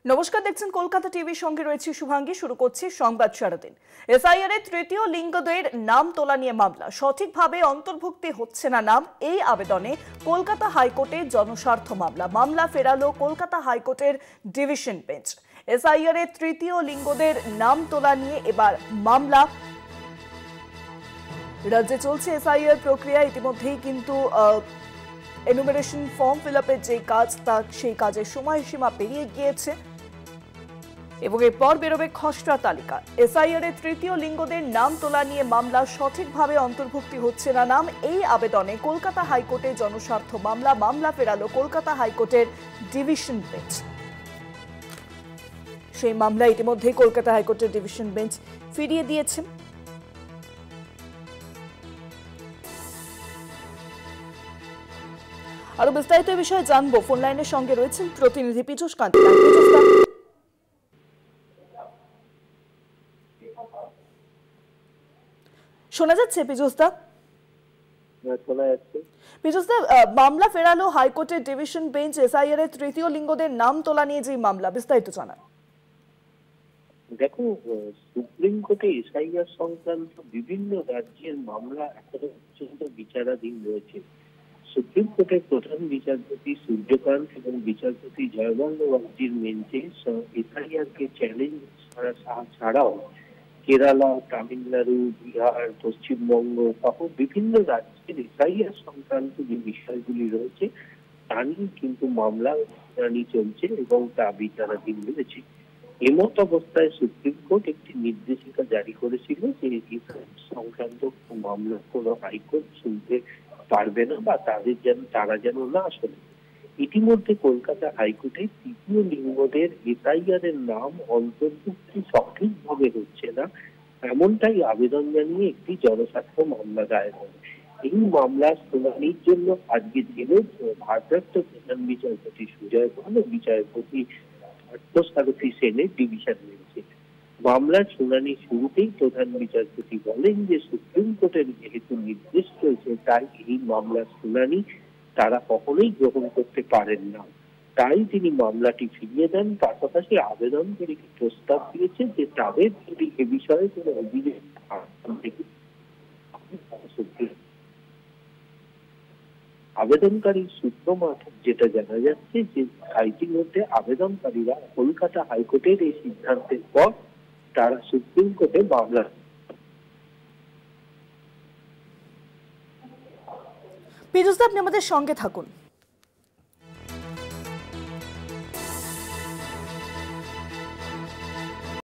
নমস্কার, দেখছেন কলকাতা টিভির সঙ্গে রয়েছে শুভাঙ্গী। শুরু করছি সংবাদ সারাদিন। এসআইআর এর তৃতীয় লিঙ্গদের নাম তোলা নিয়ে মামলা, সঠিকভাবে অন্তর্ভুক্তি হচ্ছে না নাম, এই আবেদনে কলকাতা হাইকোর্টে জনস্বার্থ মামলা ফেরালো কলকাতা হাইকোর্টের ডিভিশন বেঞ্চ। এসআইআর এর তৃতীয় লিঙ্গদের নাম তোলা নিয়ে এবার মামলা। রাজ্যে চলছে এসআইআর প্রক্রিয়া। ইতিমধ্যেই কিন্তু এনুমারেশন ফর্ম ফিল আপের যে কাজ, তা সেই কাজের সময়সীমা পেরিয়ে গিয়েছে এবং এরপর বেরোবে খসড়া তালিকা। এসআইআর এর তৃতীয় লিঙ্গদের নাম তোলা নিয়ে মামলা, সঠিকভাবে অন্তর্ভুক্তি হচ্ছে না নাম, এই আবেদনে কলকাতা হাইকোর্টে জনস্বার্থ মামলা ফেরালো কলকাতা হাইকোর্টের ডিভিশন বেঞ্চ। সেই মামলা ইতিমধ্যেই কলকাতা হাইকোর্টের ডিভিশন বেঞ্চ ফিরিয়ে দিয়েছে। আরো বিস্তারিত বিষয়ে জানবো, ফোন লাইনের সঙ্গে রয়েছেন প্রতিনিধি পীযূষ কান্তি। শোনা যাচ্ছে পীযূষদা? পীযূষদা, মামলা ফেরালো হাইকোর্টের ডিভিশন বেঞ্চ এসআইআর এর তৃতীয় লিঙ্গদের নাম তোলা নিয়ে যে মামলা, বিস্তারিত জানান। দেখো, সুপ্রিম কোর্টে এসআইআর সংক্রান্ত বিভিন্ন রাজ্যের মামলা এখনো পর্যন্ত বিচারাধীন রয়েছে। সুপ্রিম কোর্টের প্রধান বিচারপতি সূর্যকান্ত এবং বিচারপতি জয়বঙ্গ বাগচির বেঞ্চে এসআইআর কে চ্যালেঞ্জ ছাড়াও কেরালা, তামিলনাড়ু, বিহার, পশ্চিমবঙ্গ সহ বিভিন্ন রাজ্যের এসআইআর সংক্রান্ত যে বিষয়গুলি রয়েছে তা নিয়ে কিন্তু মামলা শুনানি চলছে এবং তা বিচারাধীন রয়েছে। এমত অবস্থায় সুপ্রিম কোর্ট একটি নির্দেশিকা জারি করেছিল যে এসআইআর সংক্রান্ত মামলা কোনো হাইকোর্ট শুনতে পারবে না বা তারা যেন না শোনে। ইতিমধ্যে কলকাতা হাইকোর্টে তৃতীয় লিঙ্গদের এসআইআর এর নাম অন্তর্ভুক্তি সঠিকভাবে হচ্ছে না, এমনটাই আবেদন জানিয়ে একটি জনস্বার্থ মামলা দায়ের হয়। এই মামলার শুনানির জন্য আজকে জেলে ভারপ্রাপ্ত প্রধান বিচারপতি সুজয় পাল ও বিচারপতি পার্থসারথী সেনের ডিভিশন বেঞ্চে মামলার শুনানি শুরুতেই প্রধান বিচারপতি বলেন যে সুপ্রিম কোর্টের যেহেতু নির্দেশ রয়েছে, তাই এই মামলার শুনানি তারা কখনোই গ্রহণ করতে পারেন না। তাই তিনি মামলাটি ফিরিয়ে দেন। পাশাপাশি আবেদনকারীকে প্রস্তাব দিয়েছে যে তাদের যদি এ বিষয়ে কোনো অভিযোগ আবেদনকারীর সূত্র মারফত যেটা জানা যাচ্ছে যে ইতিমধ্যে আবেদনকারীরা কলকাতা হাইকোর্টের এই সিদ্ধান্তের পর তারা সুপ্রিম কোর্টে মামলা। পীযূষদা, আপনি আমাদের সঙ্গে থাকুন।